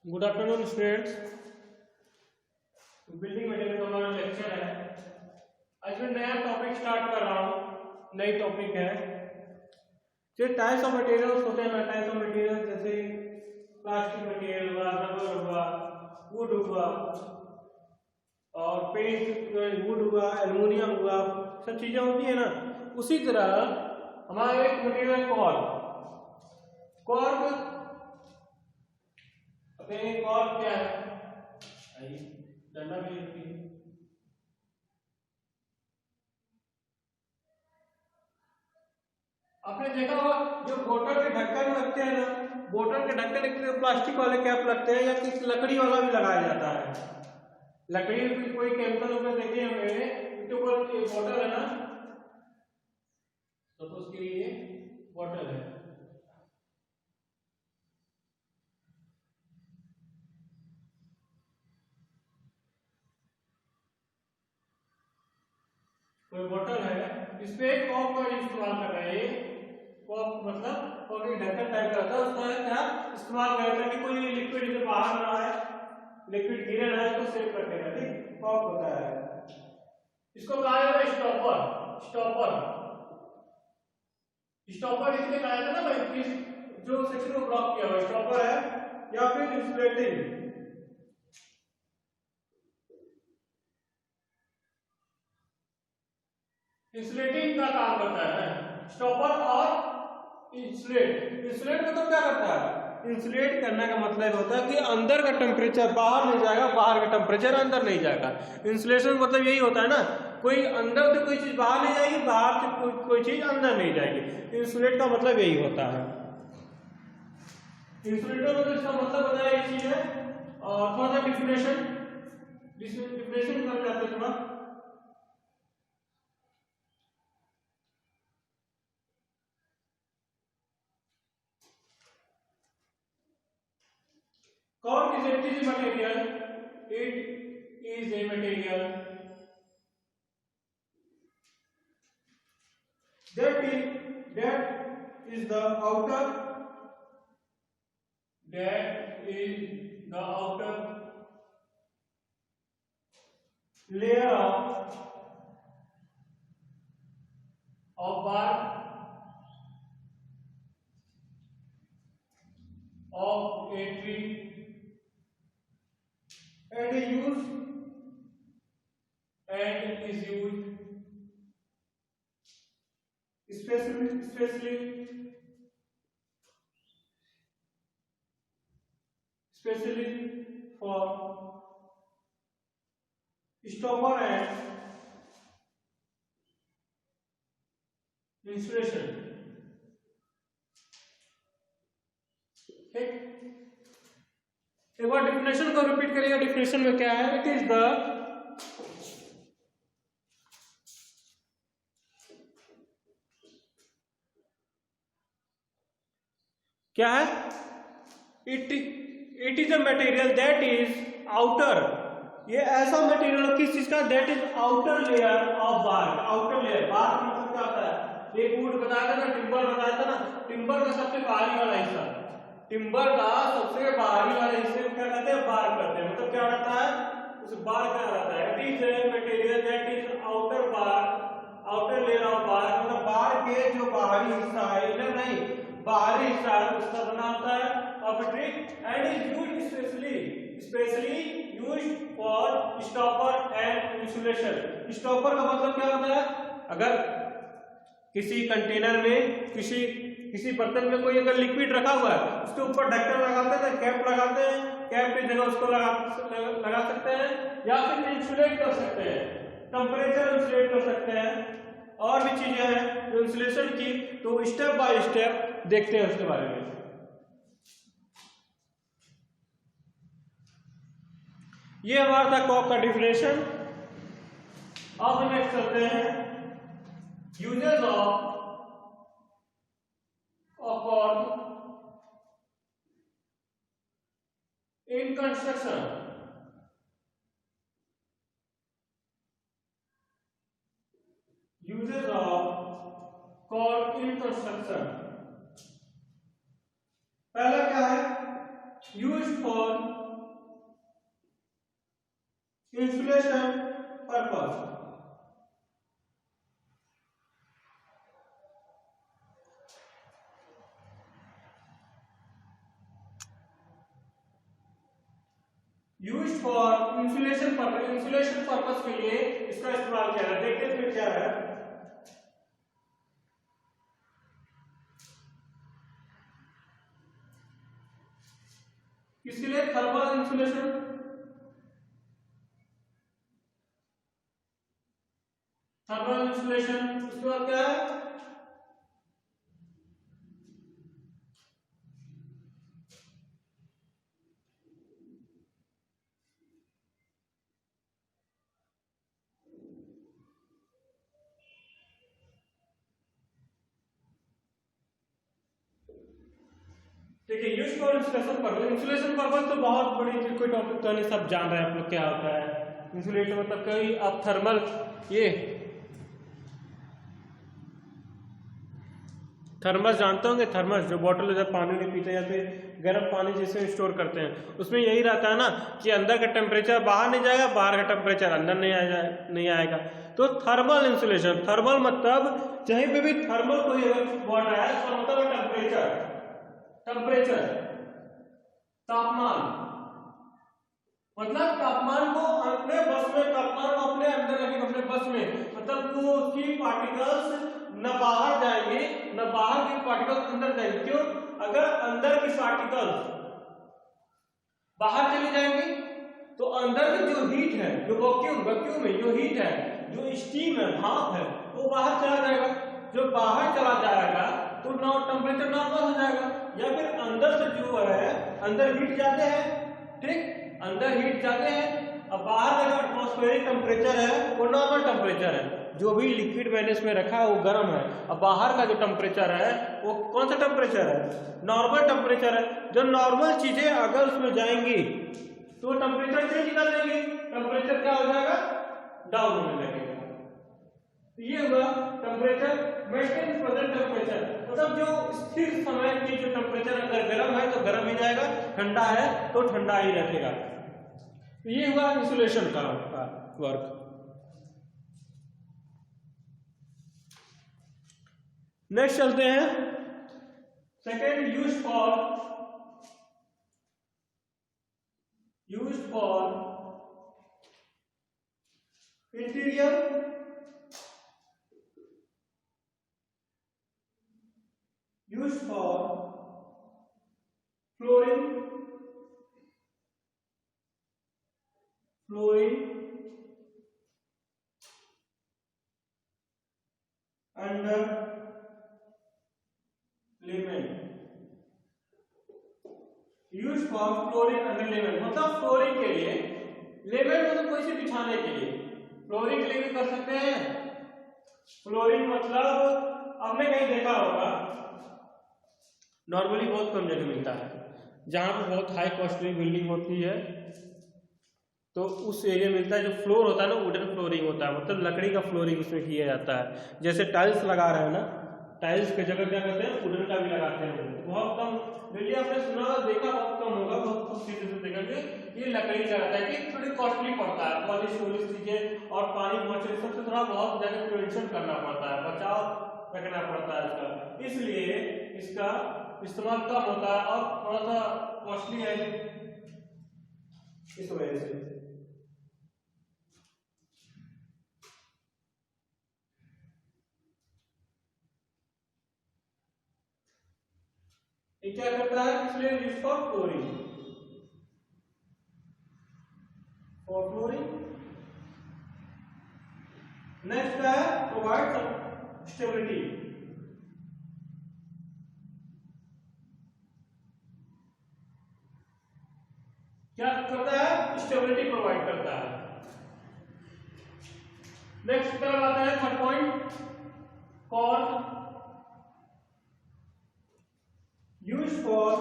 Good afternoon students. Building material का हमारा lecture है। आज मैं नया टॉपिक स्टार्ट कर रहा हूँ। नई टॉपिक है जो टाइप्स ऑफ मटेरियल्स होते हैं ना। टाइप्स ऑफ मटेरियल जैसे प्लास्टिक मटेरियल हुआ, रबर हुआ, वुड हुआ और पेंट वुड हुआ, एल्युमिनियम हुआ, सब चीजें होती है ना। उसी तरह हमारा एक मटेरियल कॉर्क कॉर्क क्या है? डंडा भी लिखती है। आपने देखा होगा जो बोतल के ढक्कन लगते हैं ना, बोतल के ढक्कन एक प्लास्टिक वाले कैप लगते हैं या किसी लकड़ी वाला भी लगाया जाता है। लकड़ी की कोई केमिकल में देखे हुए उसके ऊपर एक बोतल है ना, तो उसके लिए बोतल है। कोई बोतल है, इसमें कॉक का इस्तेमाल कर रहे हैं। कॉक मतलब कॉक एक ढक्कन टाइप का होता है, उसका क्या इस्तेमाल करते हैं कि कोई लिक्विड इधर बाहर ना आए, लिक्विड गिरे ना, उसको सेव करने का ठीक कॉक होता है। इसको कहा जाता है स्टॉपर। स्टॉपर इसलिए कहा जाता है ना भाई, किस जो सेक्शन को ब्लॉक किया हुआ स्टॉपर है, या फिर इंसुलेटिंग। इंसुलेटिंग का काम करता है स्टॉपर और इंसुलेट मतलब क्या करता है? इंसुलेट करने का मतलब होता है कि अंदर का टेम्परेचर बाहर नहीं जाएगा, बाहर का टेम्परेचर अंदर नहीं जाएगा। इंसुलेशन मतलब यही होता है ना, कोई अंदर से कोई चीज बाहर नहीं जाएगी, बाहर से कोई चीज अंदर नहीं जाएगी। इंसुलेट का मतलब यही होता है। इंसुलेटर मतलब इसका मतलब होता है ये चीज है। और थोड़ा सा डिफिनेशन कर जाते हैं थोड़ा। Cork is a tissue material. It is a material that is the outer layer of bark of a tree and is used especially for stopper and insulation। ठीक, एक बार डिफिनेशन को रिपीट करिएगा। डिफिनेशन में क्या है? इट इज द क्या है? It is a material that is outer. ये ऐसा मटेरियल किस चीज का? That is outer layer of bark. Outer layer, bark मतलब क्या होता है? एक वुड बताया था ना, टिम्बर बताया था ना, टिम्बर का सबसे बाहरी वाला हिस्सा, टिम्बर का सबसे बाहरी वाले हिस्से को क्या कहते हैं? बार्क कहते हैं। मतलब क्या रहता है? उस बार्क क्या रहता है? It is a material that is outer bark, outer layer of bark. मतलब बार्क के जो बाहरी हिस्सा है, इनर नहीं, बाहरी हिस्सा है, उसका बना होता है of a tree and is used specially used for stopper and insulation. Stopper का मतलब क्या होता है? अगर किसी कंटेनर में किसी बर्तन में कोई अगर लिक्विड रखा हुआ है, उसके ऊपर ढक्कन लगाते हैं, कैप लगाते हैं, कैप की जगह उसको लगा सकते हैं, या फिर इंसुलेट कर सकते हैं, टेम्परेचर इंसुलेट कर सकते हैं, और भी चीजें हैं जो इंसुलेशन की। तो स्टेप बाय स्टेप देखते हैं उसके बारे में। ये हमारा था कॉक का डिफिनेशन। अब नेक्स्ट करते हैं uses of cork in construction. Uses of cork in construction. पहला क्या है? Use for insulation purpose. Use for insulation purpose, insulation purpose के लिए इसका इस्तेमाल किया है। देखते फिर क्या है। किसके लिए? Thermal insulation. Thermal insulation. उसके बाद क्या है? देखिए use for insulation purpose, insulation purpose तो बहुत बड़ी चीज, कोई टॉपिक तो नहीं, सब जान रहे हैं आप लोग क्या होता है इंसुलेशन। मतलब कोई आप थर्मल, ये थर्मस जानते होंगे, थर्मस जो बॉटल जब पानी नहीं पीते या फिर गर्म पानी जिसमें स्टोर करते हैं, उसमें यही रहता है ना कि अंदर का टेम्परेचर बाहर नहीं जाएगा, बाहर का टेम्परेचर अंदर नहीं आएगा। तो थर्मल इंसुलेशन, थर्मल मतलब कहीं पे भी थर्मल कोई अगर वर्ड आया तो मतलब टेम्परेचर, टेम्परेचर तापमान, मतलब तापमान को अपने बस में, तापमान को अपने अंदर रखेंगे, अपने बस में। मतलब वो उसकी पार्टिकल्स न बाहर जाएंगे न बाहर की पार्टिकल्स अंदर जाएंगे। क्यों? अगर अंदर की पार्टिकल्स बाहर चली जाएंगी तो अंदर की जो हीट है, जो वैक्यूम, वैक्यूम में जो हीट है, जो स्टीम है, भाप है, वो बाहर चला जाएगा। जो बाहर चला जाएगा तो टेम्परेचर नॉर्मल हो जाएगा। या फिर अंदर से जो है, अंदर हीट ज्यादा है, ठीक, अंदर हीट ज्यादा है, अब बाहर का जो एटमॉस्फेरिक टेम्परेचर है वो नॉर्मल टेम्परेचर है। जो भी लिक्विड मैंने इसमें रखा है वो गर्म है, अब बाहर का जो टेम्परेचर है वो कौन सा टेम्परेचर है? नॉर्मल टेम्परेचर है। जो नॉर्मल चीजें अगर उसमें जाएंगी तो टेम्परेचर चेंज कर देंगे, टेम्परेचर क्या हो जाएगा? डाउन होने लगेगा। तो ये हुआ टेम्परेचर, मेंटेन प्रेजेंट टेम्परेचर, मतलब जो स्थिर समय की जो टेम्परेचर, अगर गर्म है तो गर्म ही जाएगा, ठंडा है तो ठंडा ही रखेगा। तो ये हुआ इंसुलेशन का वर्क। नेक्स्ट चलते हैं, second, use for interior use for flooring underlayment. Use for flooring underlayment मतलब फ्लोरिंग के लिए, लेमेंट मतलब कोई से बिछाने के लिए, फ्लोरिंग के लिए भी कर सकते हैं। फ्लोरिंग मतलब आपने कहीं देखा होगा, नॉर्मली बहुत कम जगह मिलता है, जहां पे बहुत हाई कॉस्टली बिल्डिंग होती है तो उस एरिया में मिलता है। जो फ्लोर होता है ना, वुडन फ्लोरिंग होता है, मतलब लकड़ी का फ्लोरिंग उसमें किया जाता है। जैसे टाइल्स लगा रहे हैं ना, टाइल्स की जगह क्या करते हैं? वुडन का भी लगाते हैं। बहुत कम दिल्ली आपने सुना देखा, बहुत कम होगा, बहुत कम चीजें से देखेंगे ये लकड़ी का रहता है कि थोड़ी कॉस्टली पड़ता है, पॉलिश वॉलिश चीजें और पानी पहुंचे सबसे थोड़ा बहुत जगह प्रिवेंशन करना पड़ता है, बचाव रखना पड़ता है इसका, इसलिए इसका इस्तेमाल कम होता है और थोड़ा सा कॉस्टली है इस वजह से। ये क्या करता है? इसलिए यूज फॉर फ्लोरिंग, नेक्स्ट है प्रोवाइड स्टेबिलिटी। क्या करता है? स्टेबिलिटी प्रोवाइड करता है। नेक्स्ट तरफ आता है third point, cause use for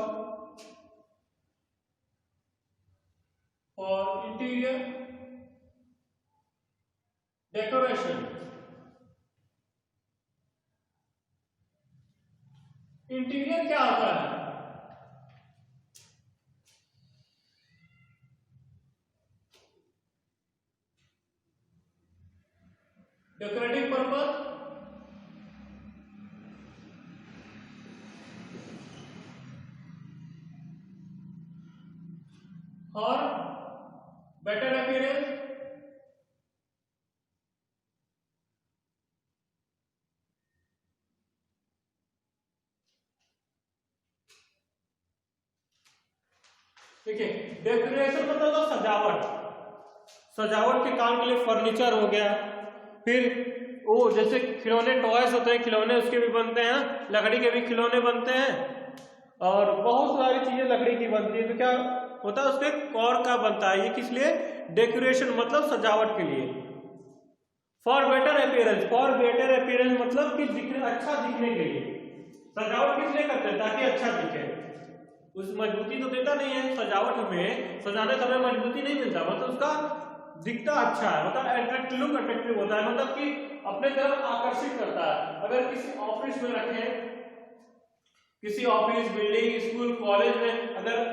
interior decoration. Interior क्या होता है? डेकोरेटिव पर्पस, और बेटर अपीयरेंस, ठीक है। डेकोरेशन मतलब सजावट, सजावट के काम के लिए फर्नीचर हो गया, फिर वो जैसे खिलौने टॉयज होते हैं, खिलौने उसके भी बनते हैं, लकड़ी के भी खिलौने बनते हैं, और बहुत सारी चीजें लकड़ी की बनती है। तो क्या होता है उसके कॉर्ड का बनता है, ये किस लिए? डेकोरेशन मतलब सजावट के लिए। For better appearance, for better appearance मतलब कि दिखने, अच्छा दिखने के लिए। सजावट किस लिए करते हैं? ताकि अच्छा दिखे। उस मजबूती तो देता नहीं है सजावट में, सजाने समय मजबूती नहीं मिलता, मतलब उसका दिखता अच्छा है, मतलब अट्रैक्टिव, लुक अट्रैक्टिव होता है, मतलब कि अपने तरफ आकर्षित करता है। अगर किसी ऑफिस में रखें, किसी ऑफिस, बिल्डिंग, स्कूल, कॉलेज में अगर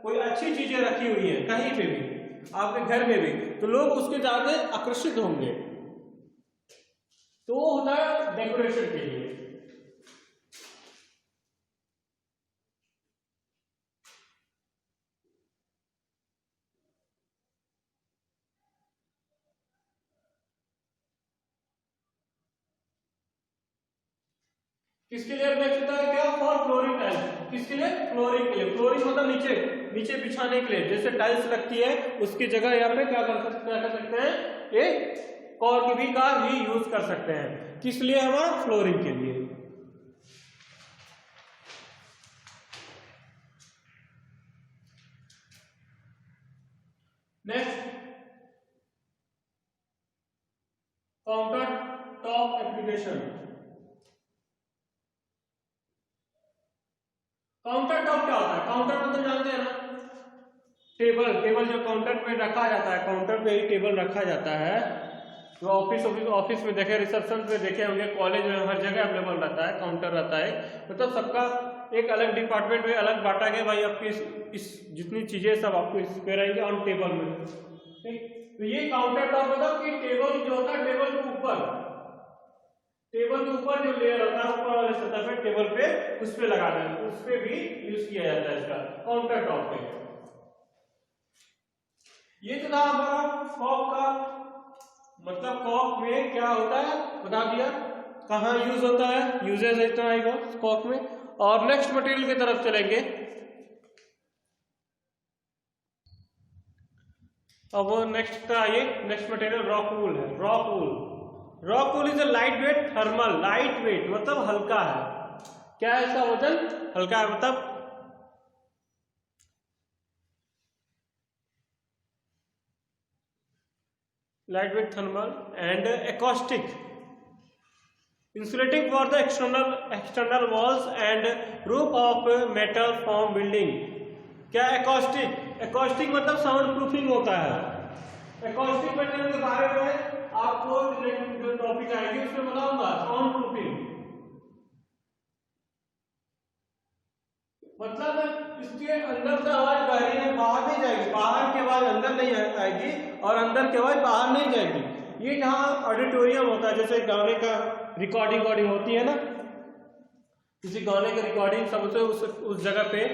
कोई अच्छी चीजें रखी हुई है, कहीं पे भी, आपके घर में भी, तो लोग उसके ज्यादा आकर्षित होंगे। तो वो होता है डेकोरेशन के लिए। किसके लिए नेक्स्ट होता है? क्या? For flooring tiles. किसके लिए? फ्लोरिंग के लिए। फ्लोरिंग मतलब नीचे, नीचे बिछाने के लिए, जैसे टाइल्स लगती है उसकी जगह यहाँ पे क्या कर सकते हैं? एक कॉर्क भी का ही यूज कर सकते हैं। किस लिए? हमारा फ्लोरिंग के लिए। Next, counter top application. Counter top क्या होता है? काउंटर मतलब जानते हैं ना, टेबल, टेबल जो काउंटर पे रखा जाता है, काउंटर पे ही टेबल रखा जाता है। तो ऑफिस में देखे, रिसेप्शन पे देखे होंगे, कॉलेज में हर जगह अवेलेबल रहता है, काउंटर रहता है। मतलब सबका एक अलग डिपार्टमेंट में अलग बांटा गया, भाई आपकी इस जितनी चीजें सब आपको इस पे रहेंगे ऑन टेबल में, ठीक। तो ये काउंटर टॉप मतलब कि टेबल जो होता है, टेबल के ऊपर, टेबल के ऊपर जो लेयर होता है, ऊपर वाले सतह पे, टेबल पे, उस पे लगा देना, उस पे भी यूज किया जाता है इसका, काउंटर टॉप पे। ये तो था हमारा कॉक का, मतलब कॉक में क्या होता है बता दिया, कहाँ यूज होता है, यूजेज इतना आएगा कॉक में। और नेक्स्ट मटेरियल की तरफ चलेंगे। अब नेक्स्ट का ये नेक्स्ट मटेरियल रॉक वूल है। Rock wool, rock wool is a light weight thermal, light weight मतलब हल्का है। क्या है इसका वजन? हल्का है, मतलब lightweight thermal and acoustic, insulating for the external walls and roof of metal form building। क्या? acoustic, acoustic मतलब साउंड प्रूफिंग होता है। acoustic मटेरियल के बारे में आपको जो टॉपिक आएगी उसमें बताऊंगा। साउंड प्रूफिंग मतलब इसके अंदर से आवाज बाहर नहीं जाएगी, बाहर की आवाज अंदर नहीं आएगी, और अंदर की आवाज बाहर नहीं जाएगी। ये जहाँ ऑडिटोरियम होता है, जैसे गाने का रिकॉर्डिंग होती है ना, किसी गाने की रिकॉर्डिंग सबसे उस जगह पे,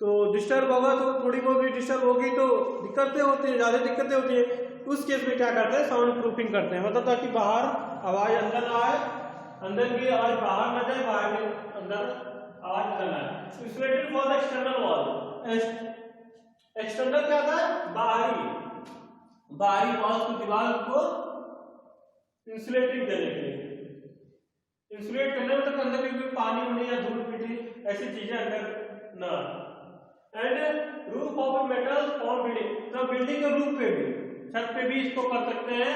तो डिस्टर्ब होगा, तो थोड़ी बहुत भी डिस्टर्ब होगी तो दिक्कतें होती है, ज्यादा दिक्कतें होती है। उस केस में क्या करते हैं? साउंड प्रूफिंग करते हैं, मतलब ताकि बाहर आवाज अंदर ना आए, अंदर की आवाज बाहर ना जाए, बाहर के अंदर आवाज अंदर ना आए। Insulated for the external wall, external क्या था? बाहरी, बाहरी वॉल की दीवार को इंसुलेटिंग देने के लिए, इंसुलेट करने मतलब अंदर भी कोई पानी उनी या धूल मिट्टी ऐसी चीजें अंदर ना। And roof of metal form building, तो बिल्डिंग के रूफ पे भी, छत पे भी इसको कर सकते हैं,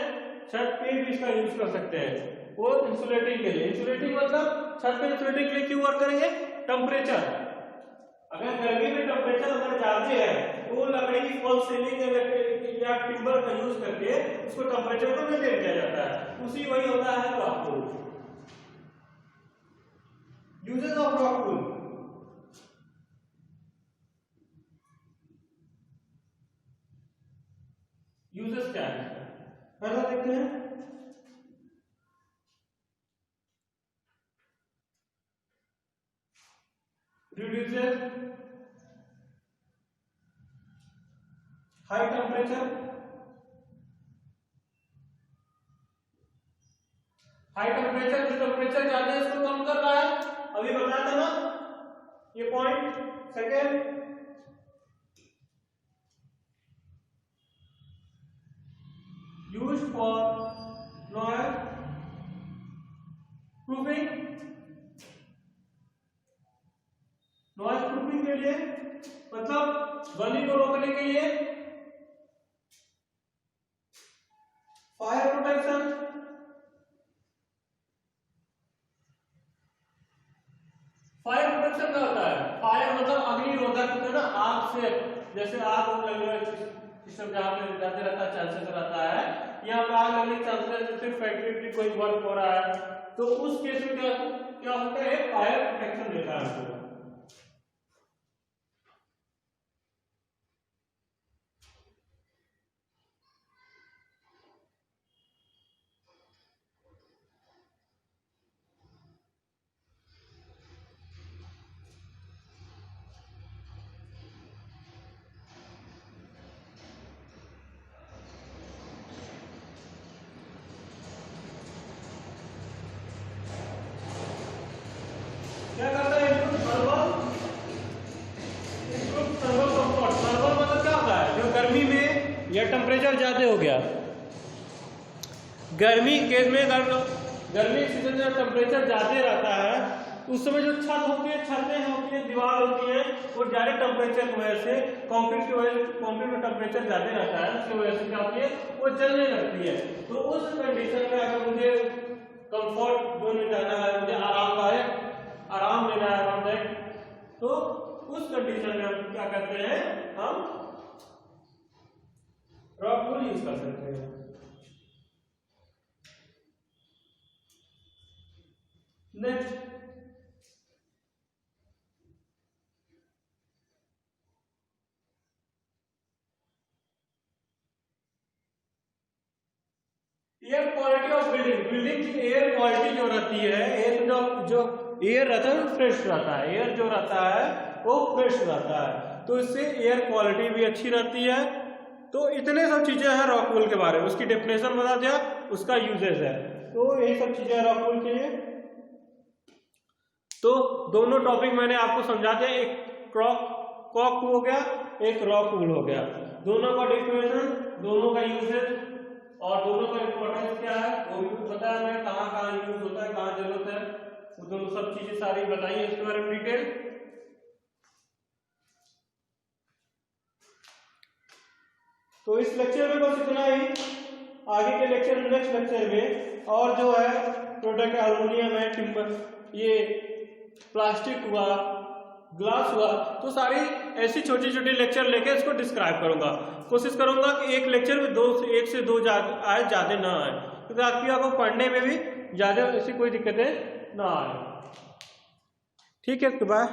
छत पे भी इसका यूज कर सकते हैं वो इंसुलेटिंग के लिए। इंसुलेटिंग मतलब छत पे इंसुलेटिंग के लिए क्यों वर्क करेंगे? टेम्परेचर, अगर गर्मी में टेम्परेचर अगर ज्यादा है तो लकड़ी की फॉल सीलिंग या टिम्बर का यूज करके उसको टेम्परेचर को मेंटेन किया जाता है, उसी वही होता है rock wool. Uses of rock wool, uses क्या है पहला देखते हैं। Uses, high temperature, high temperature, जो टेम्परेचर ज्यादा है इसको कम कर रहा है, अभी बताया था ना ये point. Second, use for noise proofing, noise proofing के लिए मतलब ध्वनि को रोकने के लिए, फायर प्रोटेक्शन, फायर प्रोटेक्शन क्या होता है? फायर मतलब अग्निरोधक होता है ना, आग से, जैसे आग लगने सिस्टम जहाँ पे जाते रहता है, चांसेस रहता है, यहाँ पे आग लगने के चांसेस, जैसे फैक्ट्री कोई वर्क हो रहा है, तो उस केस में क्या क्या होता है? फायर प्रोटेक्शन देता है आपको। क्या करता है? Thermal, thermal comfort. थर्मल मतलब क्या होता है? जो गर्मी में या टेम्परेचर ज्यादा हो गया, गर्मी केस में गर्मी सीजन में टेम्परेचर ज्यादा रहता है, उस समय जो छत होती है, छतें होती है, दीवार होती है, वो ज्यादा टेम्परेचर की वजह से, कंक्रीट की वजह से, कंक्रीट में टेम्परेचर ज्यादा रहता है, उसकी वजह से क्या होती है? वो जलने लगती है। तो उस कंडीशन में अगर मुझे कंफर्ट जोन में जाना है, मुझे आराम लेना है आरामदायक, तो उस कंडीशन में हम क्या करते हैं? हम रॉक वूल यूज कर सकते हैं। Next, air quality of building. Building की एयर क्वालिटी जो रहती है, एयर जो एयर रहता है वो फ्रेश रहता है, एयर जो रहता है वो फ्रेश रहता है, तो इससे एयर क्वालिटी भी अच्छी रहती है। तो इतने सब चीजें हैं रॉकवूल के बारे में, उसकी डेफिनेशन बता दिया, उसका यूजेस है, तो यही सब चीजें हैं रॉकवूल के लिए। तो दोनों टॉपिक मैंने आपको समझा दिया, एक कॉक हो गया, एक रॉकवूल हो गया, दोनों का डेफिनेशन, दोनों का यूजेस और दोनों का इंपॉर्टेंस क्या है वो भी पता है, मैं कहाँ यूज होता है, कहाँ जरूरत है, वो दोनों सब चीजें सारी बताइए इसके बारे में डिटेल। तो इस लेक्चर में बस इतना ही, आगे के लेक्चर में, नेक्स्ट लेक्चर में और जो है प्रोडक्ट एल्युमिनियम है, टिम्बर, ये प्लास्टिक हुआ, ग्लास हुआ, तो सारी ऐसी छोटी छोटी लेक्चर लेके इसको डिस्क्राइब करूंगा। कोशिश करूंगा कि एक लेक्चर में 1 से 2 आए, ज्यादा ना आए, क्योंकि आपको पढ़ने में भी ज्यादा ऐसी कोई दिक्कतें ना आए। ठीक है, बाय।